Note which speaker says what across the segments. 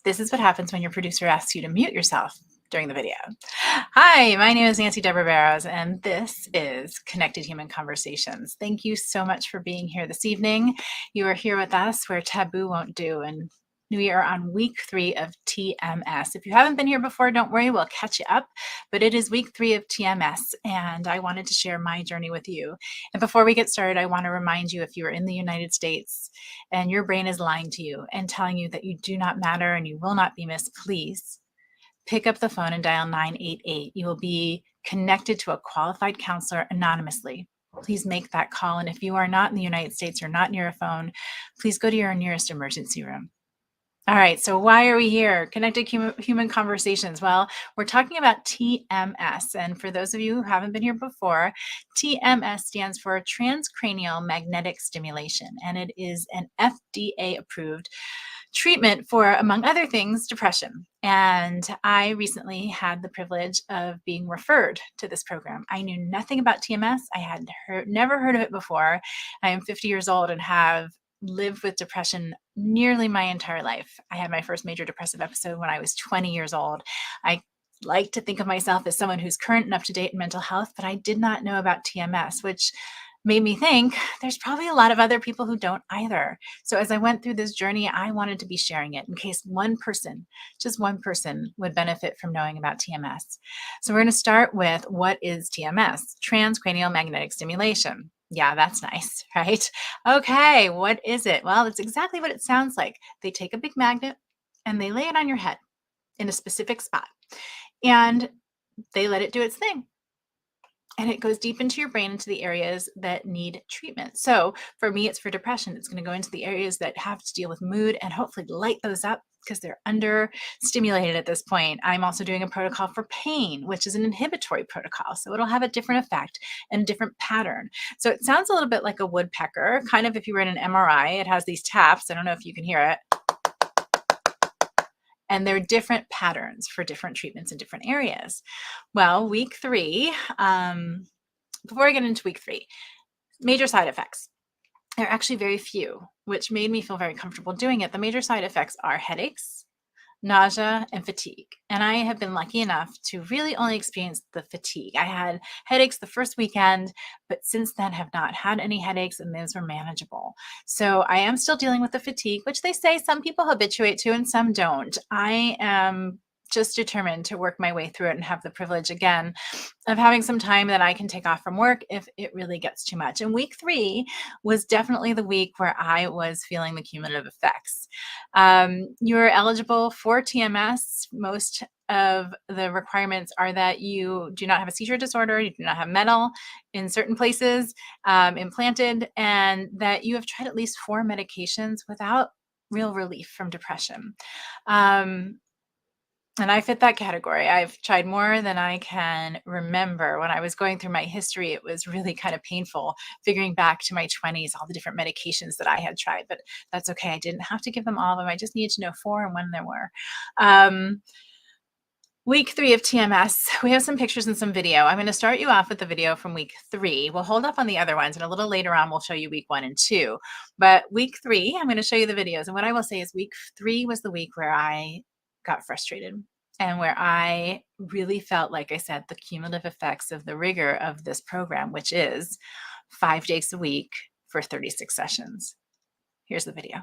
Speaker 1: This is what happens when your producer asks you to mute yourself during the video. Hi, my name is Nancy Deborah Barrows, and this is Connected Human Conversations. Thank you so much for being here this evening. You are here with us where taboo won't do, and we are on week 3 of TMS. If you haven't been here before, don't worry, we'll catch you up. But it is week 3 of TMS, and I wanted to share my journey with you. And before we get started, I want to remind you, if you are in the United States and your brain is lying to you and telling you that you do not matter and you will not be missed, please pick up the phone and dial 988. You will be connected to a qualified counselor anonymously. Please make that call. And if you are not in the United States or not near a phone, please go to your nearest emergency room. All right, so why are we here? Connected Human Conversations. Well, we're talking about TMS. And for those of you who haven't been here before, TMS stands for Transcranial Magnetic Stimulation. And it is an FDA-approved treatment for, among other things, depression. And I recently had the privilege of being referred to this program. I knew nothing about TMS. I had never heard of it before. I am 50 years old and have lived with depression nearly my entire life. I had my first major depressive episode when I was 20 years old. I like to think of myself as someone who's current and up to date in mental health, but I did not know about TMS, which made me think there's probably a lot of other people who don't either. So as I went through this journey, I wanted to be sharing it in case one person, just one person, would benefit from knowing about TMS. So we're going to start with, what is TMS? Transcranial magnetic stimulation. Yeah, that's nice, right? Okay, what is it? Well, it's exactly what it sounds like. They take a big magnet and they lay it on your head in a specific spot, and they let it do its thing. And it goes deep into your brain, into the areas that need treatment. So for me, it's for depression. It's going to go into the areas that have to deal with mood and hopefully light those up because they're under stimulated at this point. I'm also doing a protocol for pain, which is an inhibitory protocol. So it'll have a different effect and a different pattern. So it sounds a little bit like a woodpecker, kind of if you were in an MRI. It has these taps. I don't know if you can hear it. And there are different patterns for different treatments in different areas. Well, week 3, before I get into week 3, major side effects. There are actually very few, which made me feel very comfortable doing it. The major side effects are headaches, nausea, and fatigue. And I have been lucky enough to really only experience the fatigue. I had headaches the first weekend, but since then have not had any headaches, and those were manageable. So I am still dealing with the fatigue, which they say some people habituate to and some don't. I am just determined to work my way through it and have the privilege again of having some time that I can take off from work if it really gets too much. And week 3 was definitely the week where I was feeling the cumulative effects. You're eligible for TMS. Most of the requirements are that you do not have a seizure disorder, you do not have metal in certain places implanted, and that you have tried at least 4 medications without real relief from depression. And I fit that category. I've tried more than I can remember. When I was going through my history, it was really kind of painful figuring back to my 20s, all the different medications that I had tried, but that's okay. I didn't have to give them all of them. I just needed to know 4 and when there were. Week 3 of TMS, we have some pictures and some video. I'm going to start you off with the video from week 3. We'll hold up on the other ones, and a little later on, we'll show you week 1 and 2. But week 3, I'm going to show you the videos. And what I will say is week 3 was the week where I got frustrated and where I really felt, like I said, the cumulative effects of the rigor of this program, which is 5 days a week for 36 sessions. Here's the video.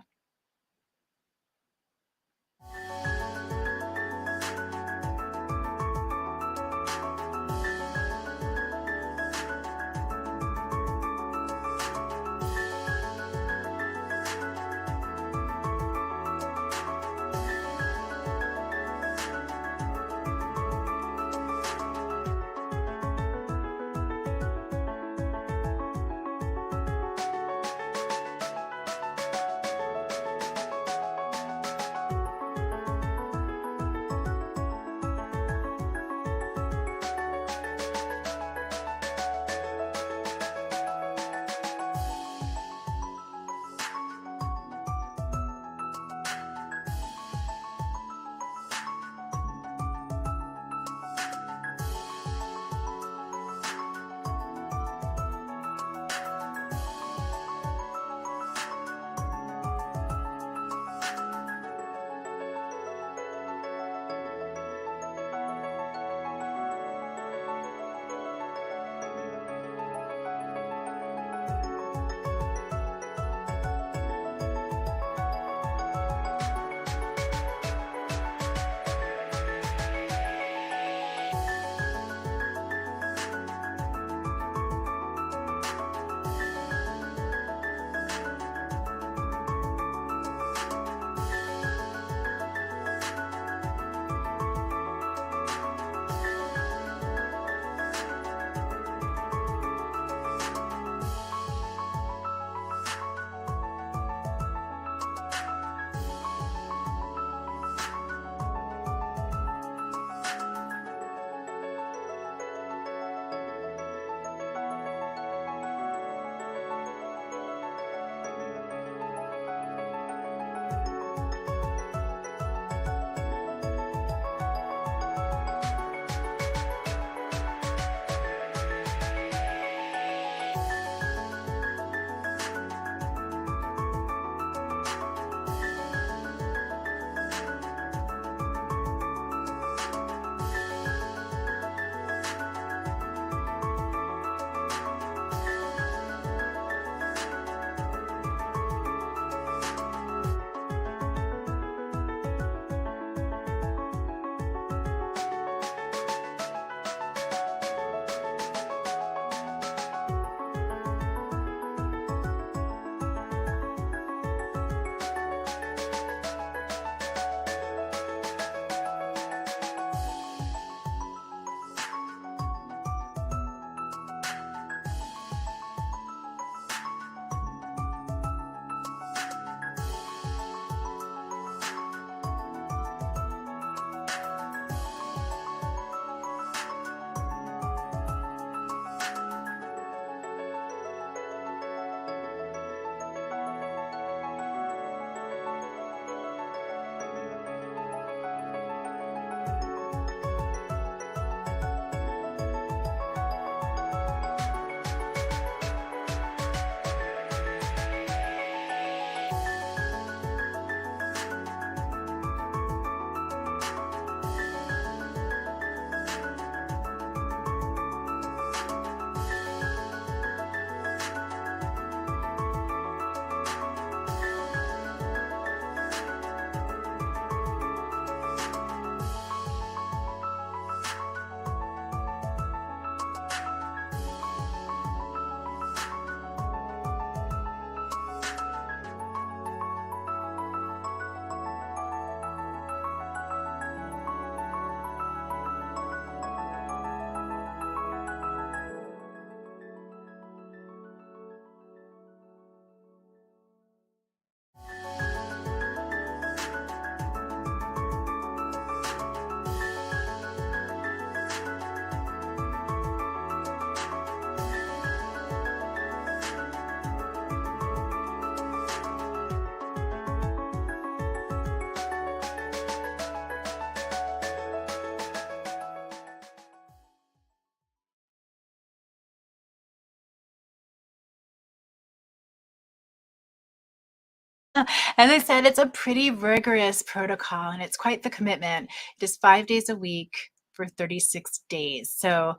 Speaker 1: As I said, it's a pretty rigorous protocol and it's quite the commitment. It is 5 days a week for 36 days. So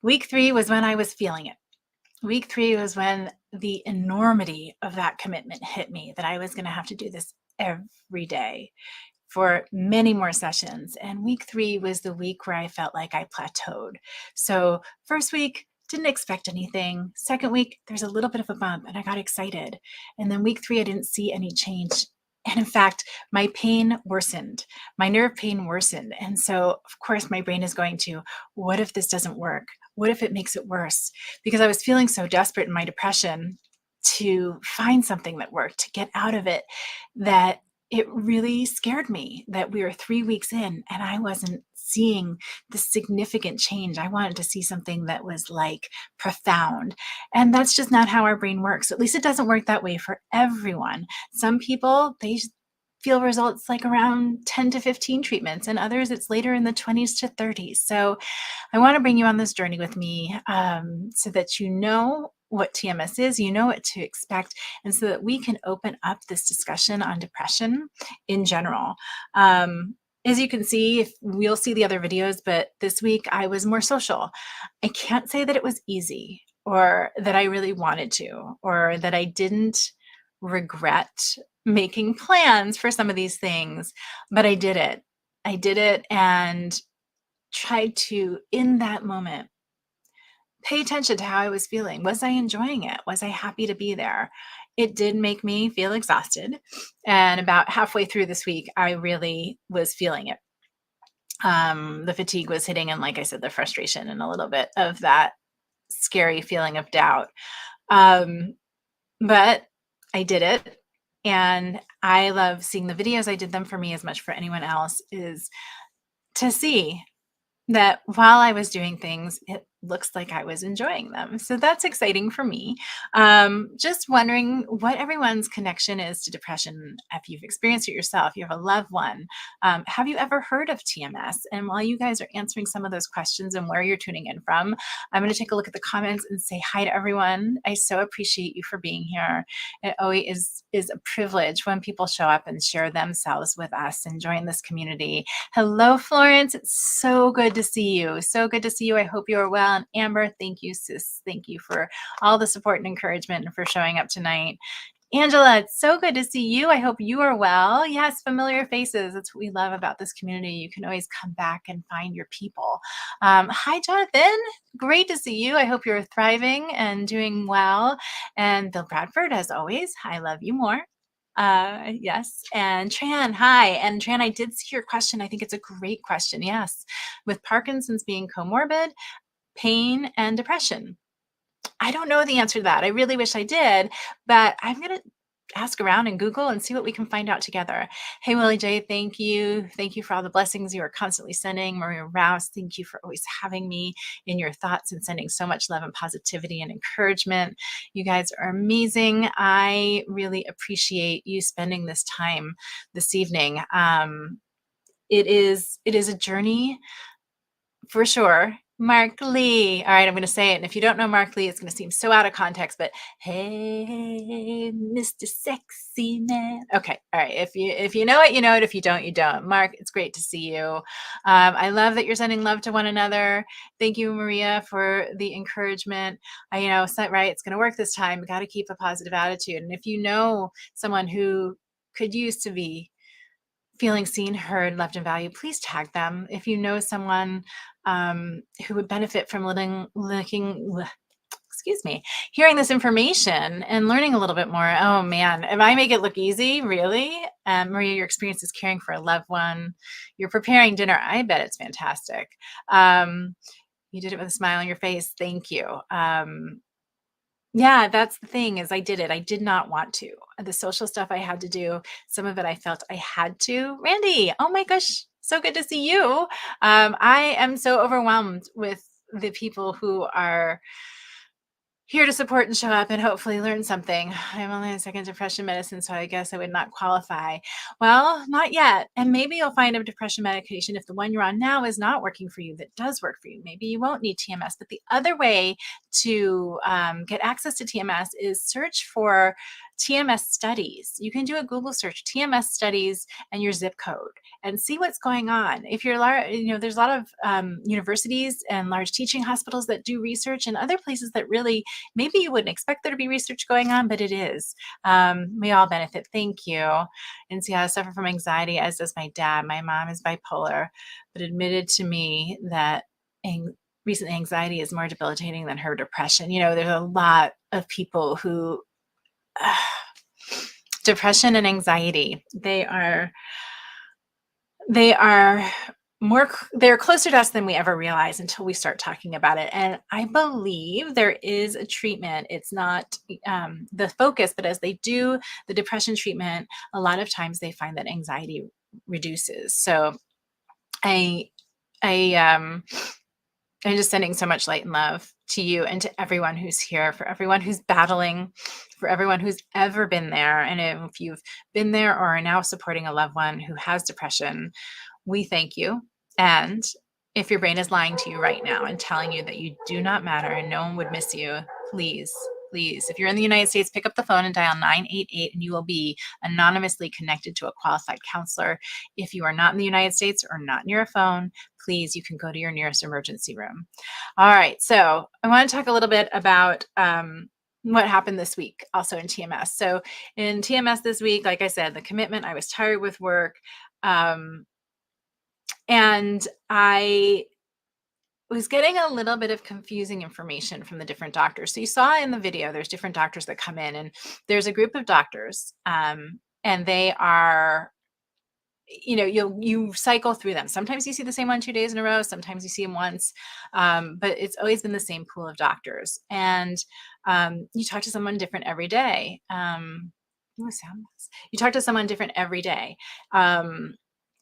Speaker 1: week 3 was when I was feeling it. Week 3 was when the enormity of that commitment hit me, that I was going to have to do this every day for many more sessions. And week 3 was the week where I felt like I plateaued. So first week, didn't expect anything. Second week, there's a little bit of a bump and I got excited. And then week 3, I didn't see any change. And in fact, my pain worsened. My nerve pain worsened. And so, of course, my brain is going to, what if this doesn't work? What if it makes it worse? Because I was feeling so desperate in my depression to find something that worked, to get out of it, that it really scared me that we were 3 weeks in and I wasn't seeing the significant change. I wanted to see something that was like profound. And that's just not how our brain works. At least it doesn't work that way for everyone. Some people, they feel results like around 10 to 15 treatments, and others it's later in the 20s to 30s. So I want to bring you on this journey with me so that you know what TMS is, you know what to expect, and so that we can open up this discussion on depression in general. As you can see, if we'll see the other videos, but this week I was more social. I can't say that it was easy or that I really wanted to or that I didn't regret making plans for some of these things, but I did it. I did it and tried to, in that moment, pay attention to how I was feeling. Was I enjoying it? Was I happy to be there? It did make me feel exhausted. And about halfway through this week, I really was feeling it. The fatigue was hitting, and like I said, the frustration and a little bit of that scary feeling of doubt. But I did it. And I love seeing the videos. I did them for me as much for anyone else, is to see that while I was doing things, it looks like I was enjoying them. So that's exciting for me. Just wondering what everyone's connection is to depression. If you've experienced it yourself, you have a loved one. Have you ever heard of TMS? And while you guys are answering some of those questions and where you're tuning in from, I'm going to take a look at the comments and say hi to everyone. I so appreciate you for being here. It always is a privilege when people show up and share themselves with us and join this community. Hello, Florence. It's so good to see you. So good to see you. I hope you are well. And Amber, thank you, sis. Thank you for all the support and encouragement and for showing up tonight. Angela, it's so good to see you. I hope you are well. Yes, familiar faces. That's what we love about this community. You can always come back and find your people. Hi, Jonathan. Great to see you. I hope you're thriving and doing well. And Bill Bradford, as always, I love you more. Yes. And Tran, hi. And Tran, I did see your question. I think it's a great question. Yes. With Parkinson's being comorbid, pain and depression. I don't know the answer to that. I really wish I did, but I'm going to ask around and Google and see what we can find out together. Hey, Willie J, thank you. Thank you for all the blessings you are constantly sending. Maria Rouse, thank you for always having me in your thoughts and sending so much love and positivity and encouragement. You guys are amazing. I really appreciate you spending this time this evening. It is a journey for sure. Mark Lee. All right, I'm going to say it. And if you don't know Mark Lee, it's going to seem so out of context, but hey, Mr. Sexy Man. Okay. All right. If you know it, you know it. If you don't, you don't. Mark, it's great to see you. I love that you're sending love to one another. Thank you, Maria, for the encouragement. Right, it's going to work this time. We got to keep a positive attitude. And if you know someone who could use to be feeling seen, heard, loved, and valued, please tag them. If you know someone who would benefit from hearing this information and learning a little bit more. Oh man, if I make it look easy, really? Maria, your experience is caring for a loved one. You're preparing dinner. I bet it's fantastic. You did it with a smile on your face. Thank you. Yeah, that's the thing, is I did it. I did not want to. The social stuff I had to do, some of it I felt I had to. Randy, oh my gosh, so good to see you. I am so overwhelmed with the people who are here to support and show up and hopefully learn something. I'm only in second depression medicine, so I guess I would not qualify. Well, not yet. And maybe you'll find a depression medication, if the one you're on now is not working for you, that does work for you. Maybe you won't need TMS. But the other way to get access to TMS is search for TMS studies. You can do a Google search, TMS studies and your zip code, and see what's going on. If you're large, there's a lot of universities and large teaching hospitals that do research, and other places that really maybe you wouldn't expect there to be research going on, but it is. We all benefit. Thank you. And see, I suffer from anxiety, as does my dad. My mom is bipolar, but admitted to me that recent anxiety is more debilitating than her depression. There's a lot of people who depression and anxiety, they're closer to us than we ever realize until we start talking about it. And I believe there is a treatment. It's not the focus, but as they do the depression treatment, a lot of times they find that anxiety reduces. So I'm just sending so much light and love to you and to everyone who's here, for everyone who's battling, for everyone who's ever been there. And if you've been there or are now supporting a loved one who has depression, we thank you. And if your brain is lying to you right now and telling you that you do not matter and no one would miss you, please, if you're in the United States, pick up the phone and dial 988 and you will be anonymously connected to a qualified counselor. If you are not in the United States or not near a phone, please, you can go to your nearest emergency room. All right, so I want to talk a little bit about what happened this week also in TMS. So in TMS this week, like I said, the commitment, I was tired with work, and I was getting a little bit of confusing information from the different doctors. So you saw in the video, there's different doctors that come in, and there's a group of doctors, and they are, you cycle through them. Sometimes you see the same one 2 days in a row. Sometimes you see them once, but it's always been the same pool of doctors. And you talk to someone different every day. You talk to someone different every day.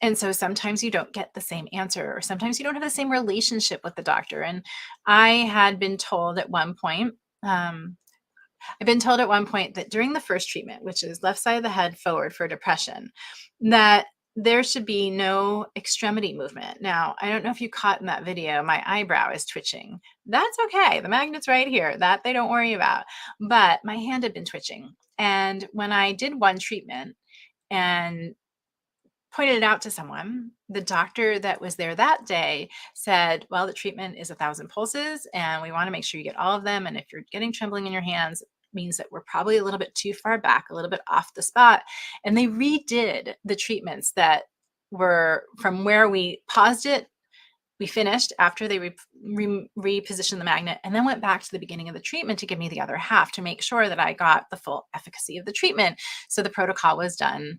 Speaker 1: And so sometimes you don't get the same answer, or sometimes you don't have the same relationship with the doctor. And I had been told at one point, that during the first treatment, which is left side of the head forward for depression, that there should be no extremity movement. Now, I don't know if you caught in that video, my eyebrow is twitching. That's okay. The magnet's right here. That they don't worry about. But my hand had been twitching. And when I did one treatment and pointed it out to someone, the doctor that was there that day said, well, the treatment is 1,000 pulses and we want to make sure you get all of them. And if you're getting trembling in your hands, it means that we're probably a little bit too far back, a little bit off the spot. And they redid the treatments that were from where we paused it. We finished after they repositioned the magnet, and then went back to the beginning of the treatment to give me the other half to make sure that I got the full efficacy of the treatment. So the protocol was done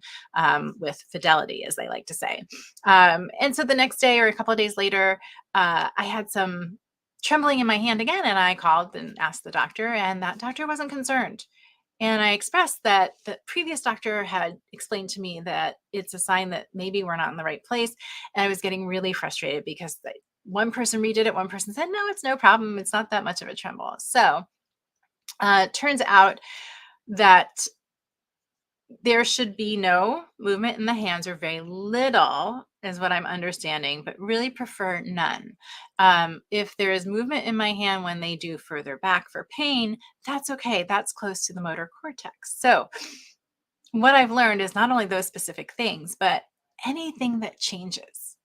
Speaker 1: with fidelity, as they like to say. And so the next day or a couple of days later, I had some trembling in my hand again, and I called and asked the doctor, and that doctor wasn't concerned. And I expressed that the previous doctor had explained to me that it's a sign that maybe we're not in the right place. And I was getting really frustrated because one person redid it. One person said, no, it's no problem. It's not that much of a tremble. So it turns out that there should be no movement in the hands, or very little is what I'm understanding, but really prefer none. If there is movement in my hand when they do further back for pain, that's okay. That's close to the motor cortex. So what I've learned is not only those specific things, but anything that changes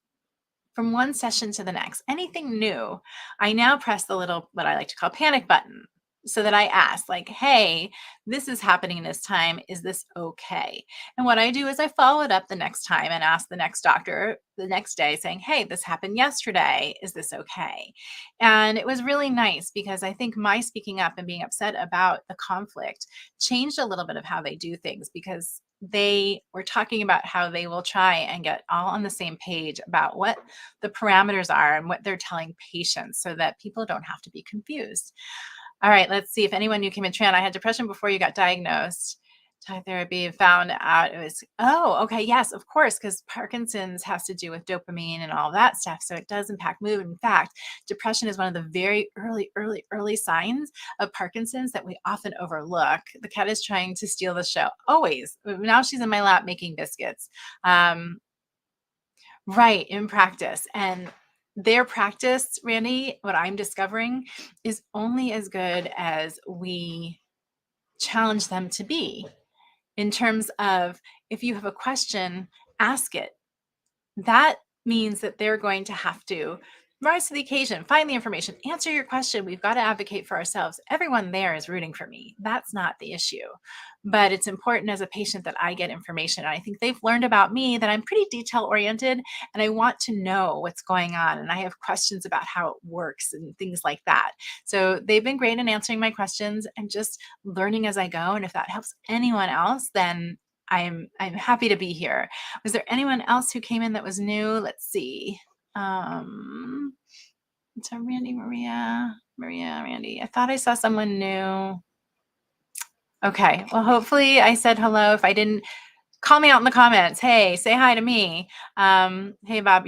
Speaker 1: from one session to the next, anything new, I now press the little, what I like to call panic button, so that I ask, like, hey, this is happening this time. Is this okay? And what I do is I follow it up the next time and ask the next doctor the next day saying, hey, this happened yesterday. Is this okay? And it was really nice because I think my speaking up and being upset about the conflict changed a little bit of how they do things, because they were talking about how they will try and get all on the same page about what the parameters are and what they're telling patients, so that people don't have to be confused. All right, let's see if anyone knew came in. Tran, I had depression before you got diagnosed. Talk therapy, found out it was, okay, yes, of course, because Parkinson's has to do with dopamine and all that stuff. So it does impact mood. In fact, depression is one of the very early signs of Parkinson's that we often overlook. The cat is trying to steal the show, always. Now she's in my lap making biscuits. Right, in practice. And their practice, Randy, what I'm discovering, is only as good as we challenge them to be. in terms of if you have a question, ask it. That means that they're going to have to rise to the occasion, find the information, answer your question. We've got to advocate for ourselves. Everyone there is rooting for me. That's not the issue. But it's important as a patient that I get information. And I think they've learned about me that I'm pretty detail oriented and I want to know what's going on. And I have questions about how it works and things like that. So they've been great in answering my questions and just learning as I go. And if that helps anyone else, then I'm happy to be here. Was there anyone else who came in that was new? Let's see. So Randy, Maria, Randy. I thought I saw someone new. Okay. Well, hopefully I said hello. If I didn't, call me out in the comments. Hey, say hi to me. Hey, Bob,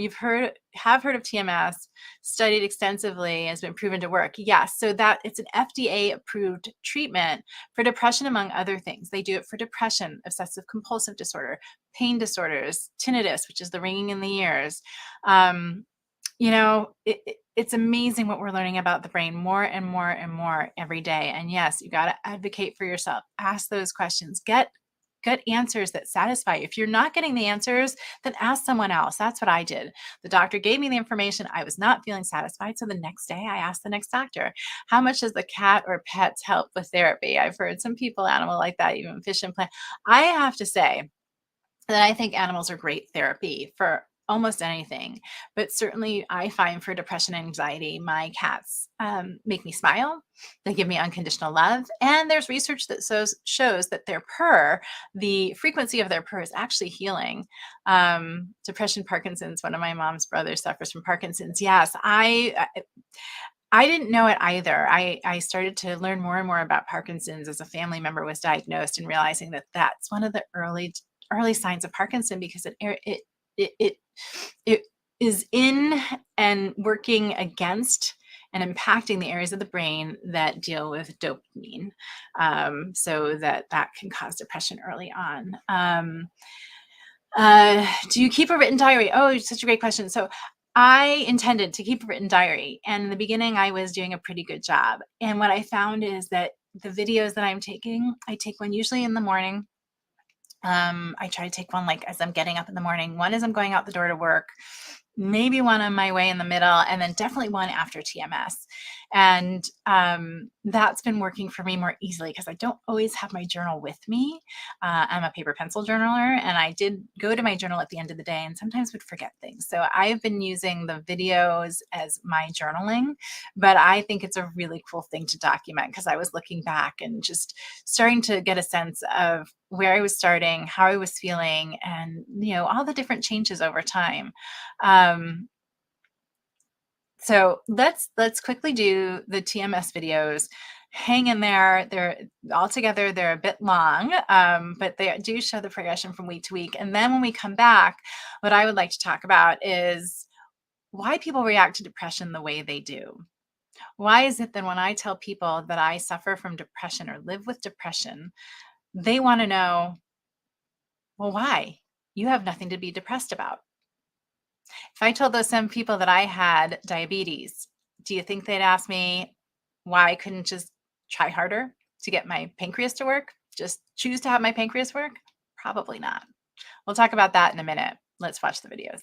Speaker 1: have heard of TMS, studied extensively, has been proven to work. Yes, so that it's an FDA-approved treatment for depression, among other things. They do it for depression, obsessive compulsive disorder, pain disorders, tinnitus, which is the ringing in the ears. It's amazing what we're learning about the brain more and more and more every day. And yes, you got to advocate for yourself. Ask those questions. Get answers that satisfy you. If you're not getting the answers, then ask someone else. That's what I did. The doctor gave me the information. I was not feeling satisfied. So the next day I asked the next doctor, how much does the cat or pets help with therapy? I've heard some people, animal like that, even fish and plant. I have to say that I think animals are great therapy for almost anything, but certainly I find for depression and anxiety, my cats make me smile. They give me unconditional love. And there's research that shows that their purr, the frequency of their purr is actually healing. Depression, Parkinson's, one of my mom's brothers suffers from Parkinson's. Yes, I didn't know it either. I started to learn more and more about Parkinson's as a family member was diagnosed and realizing that that's one of the early signs of Parkinson because it is in and working against and impacting the areas of the brain that deal with dopamine, so that can cause depression early on. Do you keep a written diary? Oh, such a great question. So I intended to keep a written diary, and in the beginning I was doing a pretty good job. And what I found is that the videos that I'm taking, I take one usually in the morning. I try to take one like as I'm getting up in the morning, one as I'm going out the door to work, maybe one on my way in the middle, and then definitely one after TMS. And that's been working for me more easily because I don't always have my journal with me. I'm a paper pencil journaler, and I did go to my journal at the end of the day and sometimes would forget things. So I've been using the videos as my journaling, but I think it's a really cool thing to document because I was looking back and just starting to get a sense of where I was starting, how I was feeling, and all the different changes over time. So let's quickly do the TMS videos. Hang in there. They're a bit long, but they do show the progression from week to week. And then when we come back, what I would like to talk about is why people react to depression the way they do. Why is it that when I tell people that I suffer from depression or live with depression, they want to know, well, why? You have nothing to be depressed about. If I told those same people that I had diabetes, do you think they'd ask me why I couldn't just try harder to get my pancreas to work? Just choose to have my pancreas work? Probably not. We'll talk about that in a minute. Let's watch the videos.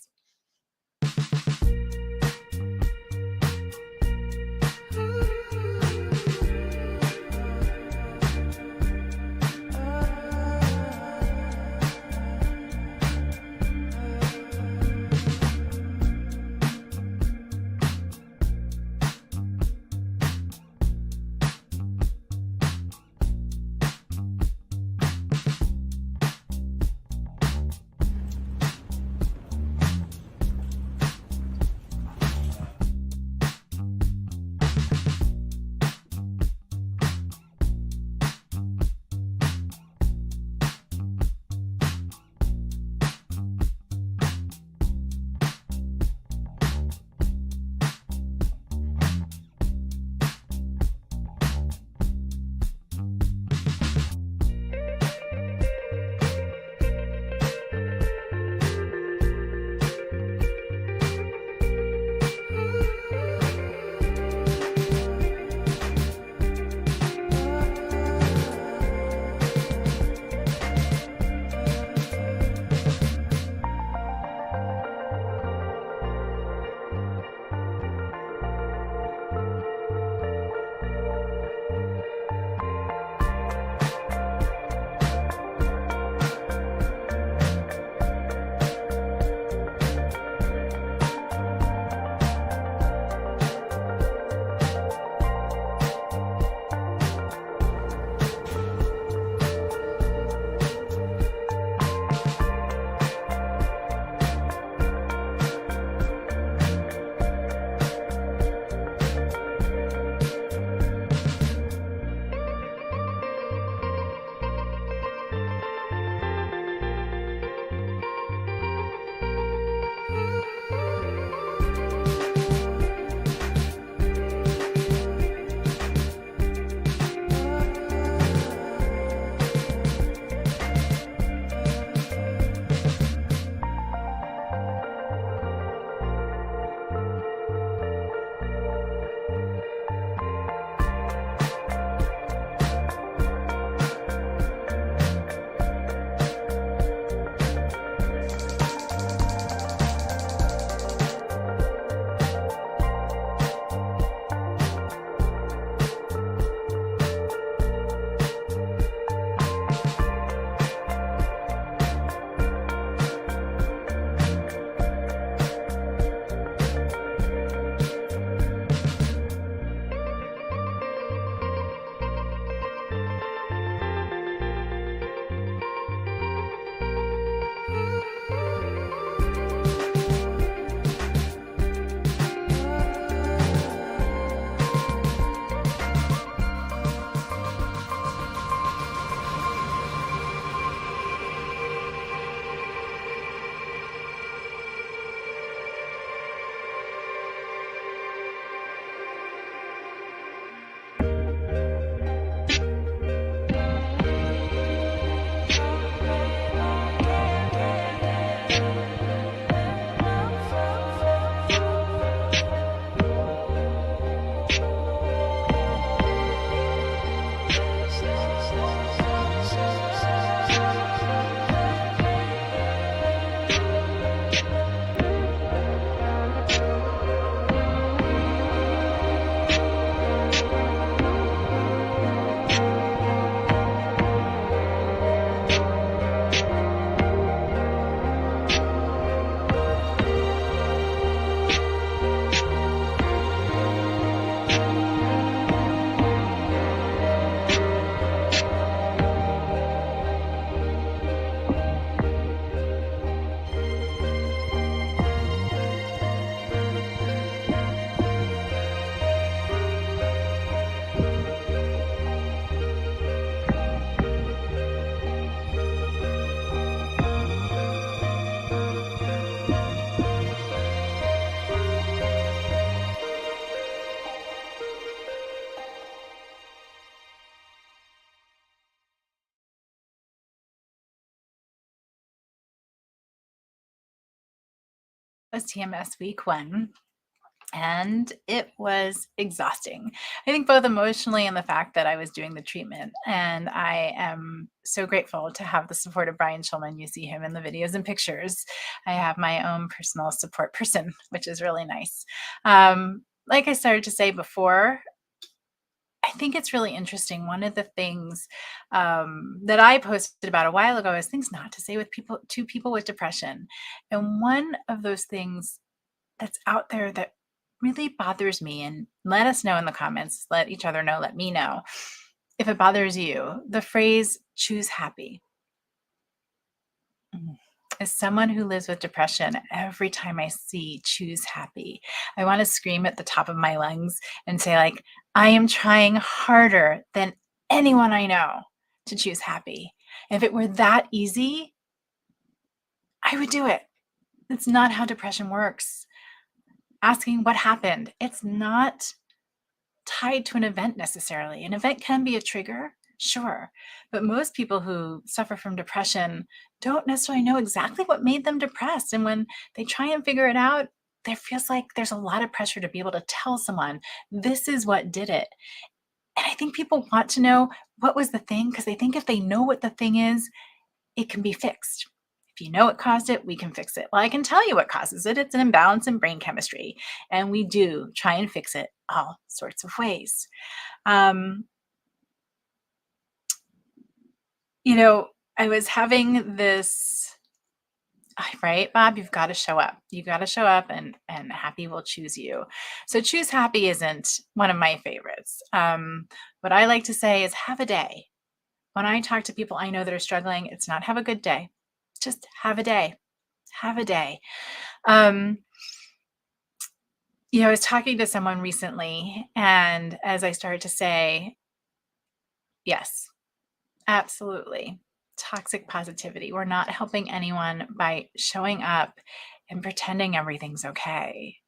Speaker 1: was TMS week 1. And it was exhausting. I think both emotionally and the fact that I was doing the treatment. And I am so grateful to have the support of Brian Schulman. You see him in the videos and pictures. I have my own personal support person, which is really nice. Like I started to say before, I think it's really interesting. One of the things that I posted about a while ago is things not to say with people to people with depression. And one of those things that's out there that really bothers me, and let us know in the comments, let each other know, let me know if it bothers you, the phrase choose happy. As someone who lives with depression, every time I see choose happy, I want to scream at the top of my lungs and say, like, I am trying harder than anyone I know to choose happy. If it were that easy, I would do it. It's not how depression works. Asking what happened, it's not tied to an event necessarily. An event can be a trigger, sure, but most people who suffer from depression don't necessarily know exactly what made them depressed. And when they try and figure it out, there feels like there's a lot of pressure to be able to tell someone this is what did it. And I think people want to know what was the thing because they think if they know what the thing is, it can be fixed. If you know what caused it, we can fix it. Well, I can tell you what causes it. It's an imbalance in brain chemistry. And we do try and fix it all sorts of ways. I was having this, right, Bob, you've got to show up. You've got to show up and happy will choose you. So choose happy isn't one of my favorites. What I like to say is have a day. When I talk to people I know that are struggling, it's not have a good day. Just have a day. Have a day. I was talking to someone recently, and as I started to say, yes, absolutely. Toxic positivity. We're not helping anyone by showing up and pretending everything's okay.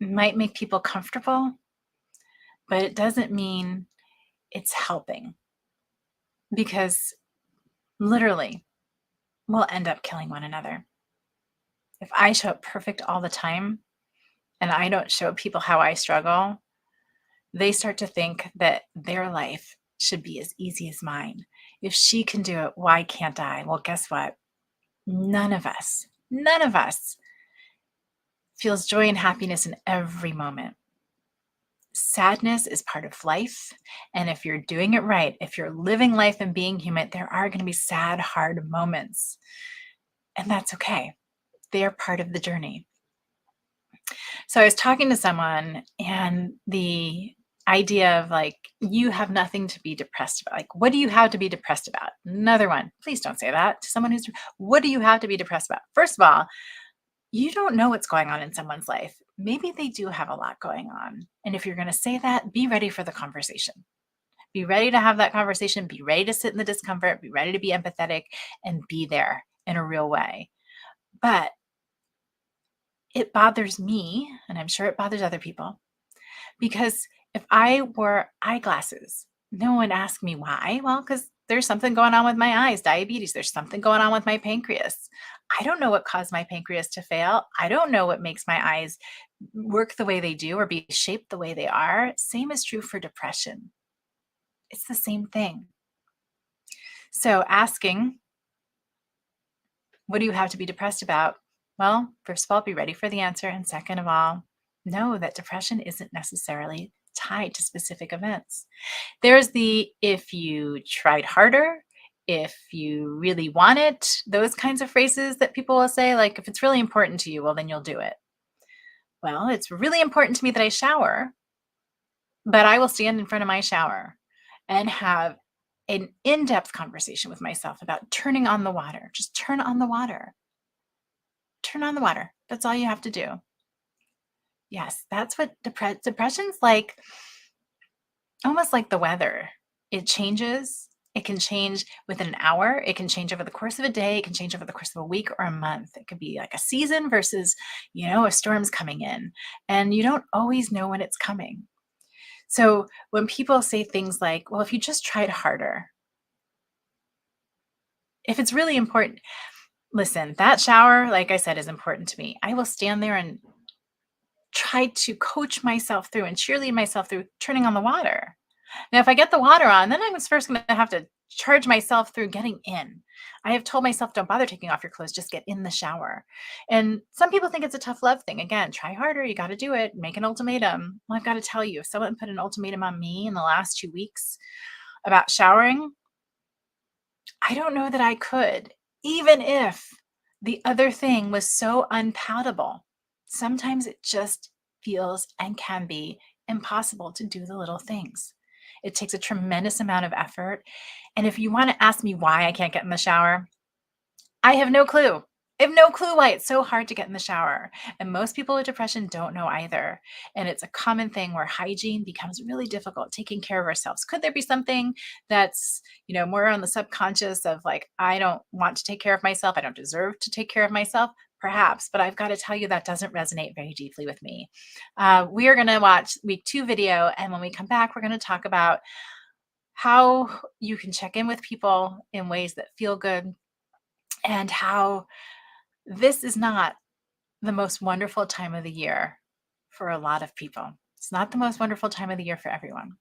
Speaker 1: It might make people comfortable, but it doesn't mean it's helping because literally we'll end up killing one another. If I show up perfect all the time and I don't show people how I struggle, they start to think that their life should be as easy as mine. If she can do it, why can't I? Well, guess what? None of us feels joy and happiness in every moment. Sadness is part of life. And if you're doing it right, if you're living life and being human, there are going to be sad, hard moments. And that's okay. They are part of the journey. So I was talking to someone, and the idea of like, you have nothing to be depressed about. Like, what do you have to be depressed about? Another one. Please don't say that to someone who's, what do you have to be depressed about? First of all, you don't know what's going on in someone's life. Maybe they do have a lot going on. And if you're going to say that, be ready for the conversation. Be ready to have that conversation. Be ready to sit in the discomfort. Be ready to be empathetic and be there in a real way. But it bothers me, and I'm sure it bothers other people, because if I wore eyeglasses, no one asked me why. Well, because there's something going on with my eyes, diabetes. There's something going on with my pancreas. I don't know what caused my pancreas to fail. I don't know what makes my eyes work the way they do or be shaped the way they are. Same is true for depression. It's the same thing. So asking, what do you have to be depressed about? Well, first of all, be ready for the answer. And second of all, know that depression isn't necessarily tied to specific events. There's the if you tried harder, if you really want it, those kinds of phrases that people will say, like, if it's really important to you, well, then you'll do it. Well, it's really important to me that I shower, but I will stand in front of my shower and have an in-depth conversation with myself about turning on the water. Just turn on the water. Turn on the water. That's all you have to do. Yes, that's what depression's like, almost like the weather. It changes. It can change within an hour. It can change over the course of a day. It can change over the course of a week or a month. It could be like a season versus, a storm's coming in. And you don't always know when it's coming. So when people say things like, well, if you just tried harder, if it's really important, Listen, that shower, like I said, is important to me. I will stand there and try to coach myself through and cheerlead myself through turning on the water. Now, if I get the water on, then I'm first going to have to charge myself through getting in. I have told myself, don't bother taking off your clothes, just get in the shower. And some people think it's a tough love thing. Again, try harder. You got to do it. Make an ultimatum. Well, I've got to tell you, if someone put an ultimatum on me in the last 2 weeks about showering, I don't know that I could, even if the other thing was so unpalatable. Sometimes it just feels and can be impossible to do the little things. It takes a tremendous amount of effort. And if you want to ask me why I can't get in the shower, I have no clue. I have no clue why it's so hard to get in the shower. And most people with depression don't know either. And it's a common thing where hygiene becomes really difficult, taking care of ourselves. Could there be something that's, more on the subconscious of like, I don't want to take care of myself. I don't deserve to take care of myself? Perhaps, but I've got to tell you that doesn't resonate very deeply with me. We are going to watch week 2 video. And when we come back, we're going to talk about how you can check in with people in ways that feel good and how this is not the most wonderful time of the year for a lot of people. It's not the most wonderful time of the year for everyone.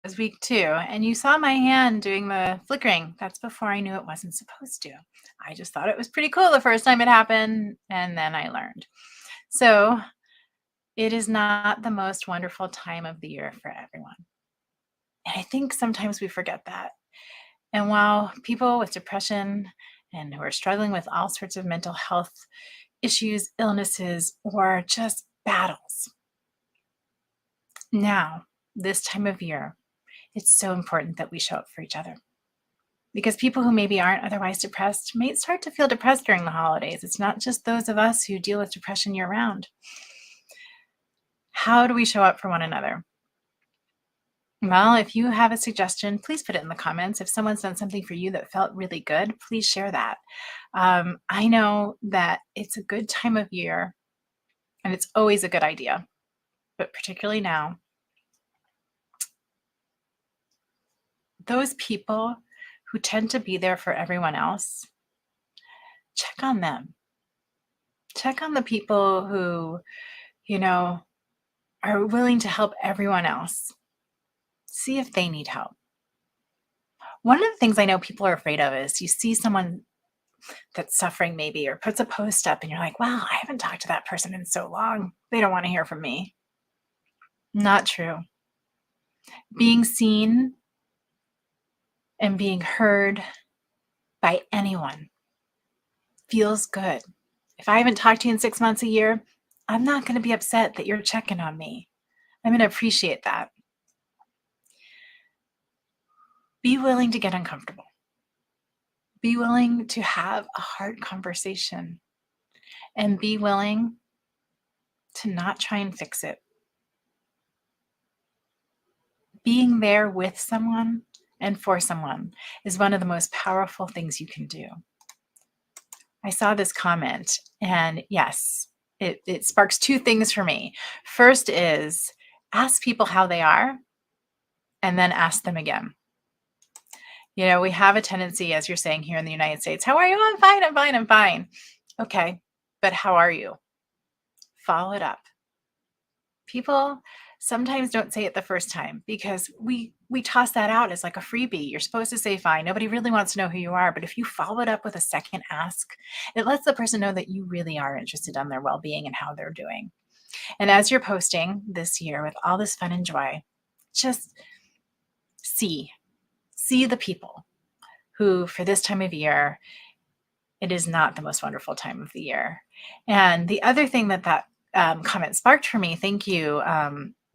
Speaker 1: Was week 2, and you saw my hand doing the flickering. That's before I knew it wasn't supposed to. I just thought it was pretty cool the first time it happened, and then I learned. So It is not the most wonderful time of the year for everyone. And I think sometimes we forget that. And while people with depression and who are struggling with all sorts of mental health issues, illnesses, or just battles, now, this time of year, it's so important that we show up for each other. Because people who maybe aren't otherwise depressed may start to feel depressed during the holidays. It's not just those of us who deal with depression year round. How do we show up for one another? Well, if you have a suggestion, please put it in the comments. If someone's done something for you that felt really good, please share that. I know that it's a good time of year and it's always a good idea, but particularly now, those people who tend to be there for everyone else, check on them. Check on the people who, you know, are willing to help everyone else. See if they need help. One of the things I know people are afraid of is you see someone that's suffering maybe or puts a post up and you're like, wow, I haven't talked to that person in so long. They don't want to hear from me. Not true. Being seen and being heard by anyone feels good. If I haven't talked to you in 6 months, a year, I'm not going to be upset that you're checking on me. I'm going to appreciate that. Be willing to get uncomfortable. Be willing to have a hard conversation and be willing to not try and fix it. Being there with someone and for someone is one of the most powerful things you can do. I saw this comment, and yes, it sparks two things for me. First is ask people how they are, and then ask them again. You know, we have a tendency, as you're saying here in the United States, how are you? I'm fine, I'm fine, I'm fine. Okay, but how are you? Follow it up. People sometimes don't say it the first time because we toss that out as like a freebie. You're supposed to say fine. Nobody really wants to know who you are. But if you follow it up with a second ask, it lets the person know that you really are interested in their well-being and how they're doing. And as you're posting this year with all this fun and joy, just see the people who, for this time of year, it is not the most wonderful time of the year. And the other thing that comment sparked for me, thank you,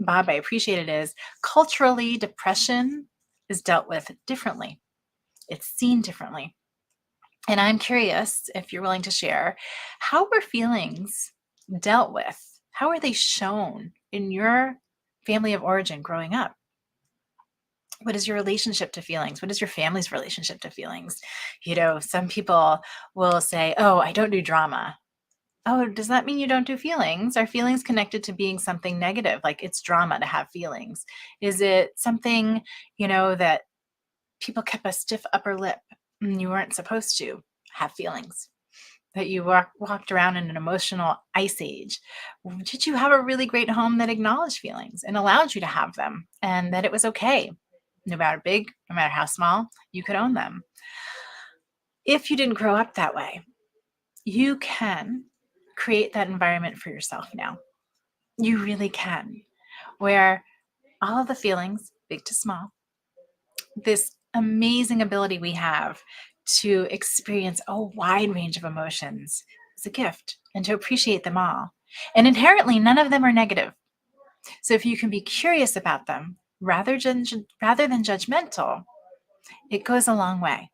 Speaker 1: Bob, I appreciate it, is culturally, depression is dealt with differently. It's seen differently. And I'm curious if you're willing to share, how were feelings dealt with? How are they shown in your family of origin growing up? What is your relationship to feelings? What is your family's relationship to feelings? You know, some people will say, oh, I don't do drama. Oh, does that mean you don't do feelings? Are feelings connected to being something negative? Like it's drama to have feelings? Is it something, you know, that people kept a stiff upper lip and you weren't supposed to have feelings? That you walked around in an emotional ice age? Did you have a really great home that acknowledged feelings and allowed you to have them and that it was okay? No matter big, no matter how small, you could own them. If you didn't grow up that way, you can create that environment for yourself now. You really can, where all of the feelings, big to small, this amazing ability we have to experience a wide range of emotions is a gift, and to appreciate them all. And inherently, none of them are negative. So if you can be curious about them rather than judgmental, it goes a long way.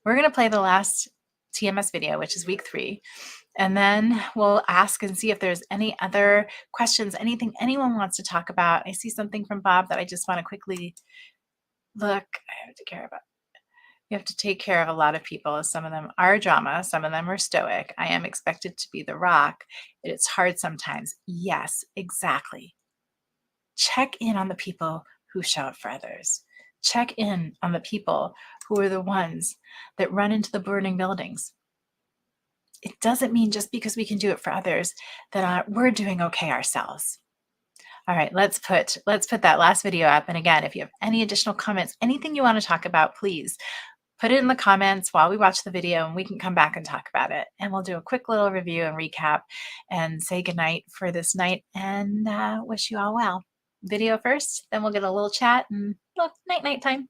Speaker 1: We're going to play the last TMS video, which is week 3. And then we'll ask and see if there's any other questions, anything anyone wants to talk about. I see something from Bob that I just want to quickly look. I have to care about. You have to take care of a lot of people. Some of them are drama. Some of them are stoic. I am expected to be the rock. It's hard sometimes. Yes, exactly. Check in on the people who show up for others. Check in on the people who are the ones that run into the burning buildings. It doesn't mean just because we can do it for others that we're doing okay ourselves. All right, let's put that last video up. And again, if you have any additional comments, anything you want to talk about, please put it in the comments while we watch the video and we can come back and talk about it. And we'll do a quick little review and recap and say goodnight for this night and wish you all well. Video first, then we'll get a little chat and look, night time.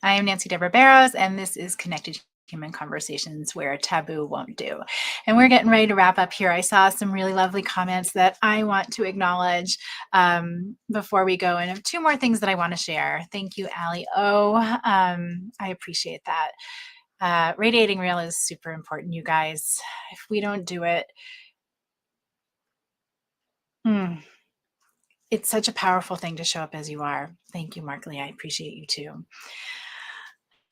Speaker 1: I am Nancy Deborah Barrows, and this is Connected human conversations where taboo won't do. And we're getting ready to wrap up here. I saw some really lovely comments that I want to acknowledge before we go. And I have two more things that I want to share. Thank you, Allie O. I appreciate that. Radiating real is super important, you guys. If we don't do it, it's such a powerful thing to show up as you are. Thank you, Mark Lee. I appreciate you too.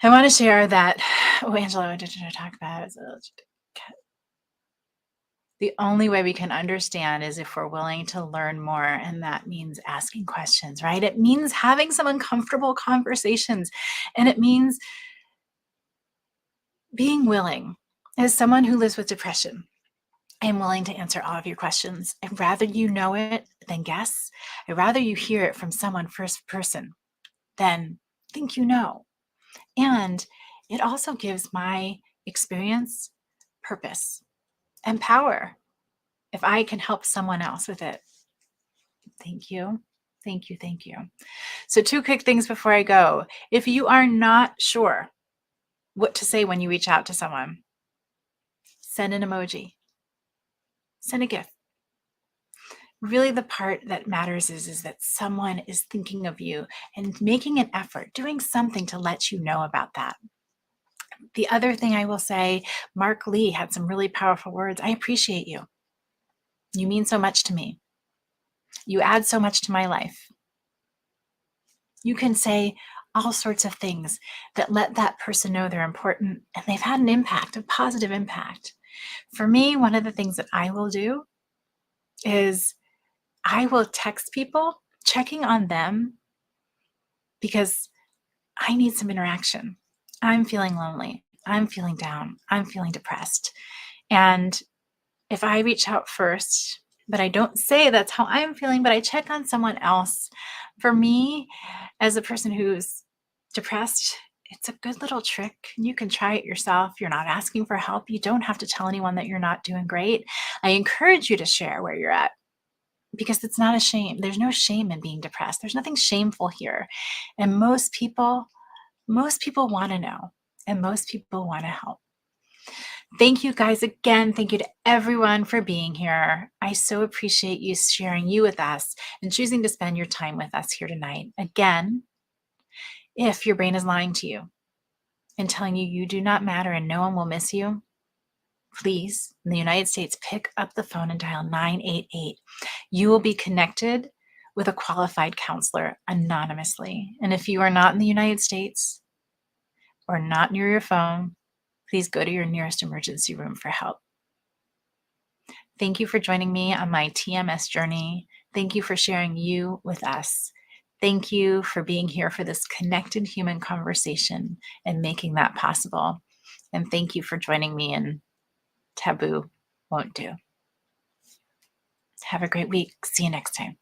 Speaker 1: I want to share that, Angela, what did I talk about? The only way we can understand is if we're willing to learn more, and that means asking questions, right? It means having some uncomfortable conversations, and it means being willing. As someone who lives with depression, I'm willing to answer all of your questions. I'd rather you know it than guess. I'd rather you hear it from someone first person than think you know. And it also gives my experience purpose and power if I can help someone else with it. Thank you. Thank you. Thank you. So 2 quick things before I go. If you are not sure what to say when you reach out to someone, send an emoji, send a gift. Really, the part that matters is that someone is thinking of you and making an effort, doing something to let you know about that. The other thing I will say, Mark Lee had some really powerful words. I appreciate you. You mean so much to me. You add so much to my life. You can say all sorts of things that let that person know they're important and they've had an impact, a positive impact. For me, one of the things that I will do is I will text people checking on them because I need some interaction. I'm feeling lonely. I'm feeling down. I'm feeling depressed. And if I reach out first, but I don't say that's how I'm feeling, but I check on someone else, for me, as a person who's depressed, it's a good little trick. You can try it yourself. You're not asking for help. You don't have to tell anyone that you're not doing great. I encourage you to share where you're at because it's not a shame. There's no shame in being depressed. There's nothing shameful here. And most people want to know, and most people want to help. Thank you guys again. Thank you to everyone for being here. I so appreciate you sharing you with us and choosing to spend your time with us here tonight. Again, if your brain is lying to you and telling you you do not matter and no one will miss you, please, in the United States, pick up the phone and dial 988. You will be connected with a qualified counselor anonymously. And if you are not in the United States or not near your phone, please go to your nearest emergency room for help. Thank you for joining me on my TMS journey. Thank you for sharing you with us. Thank you for being here for this connected human conversation and making that possible. And thank you for joining me in Taboo Won't Do. Have a great week. See you next time.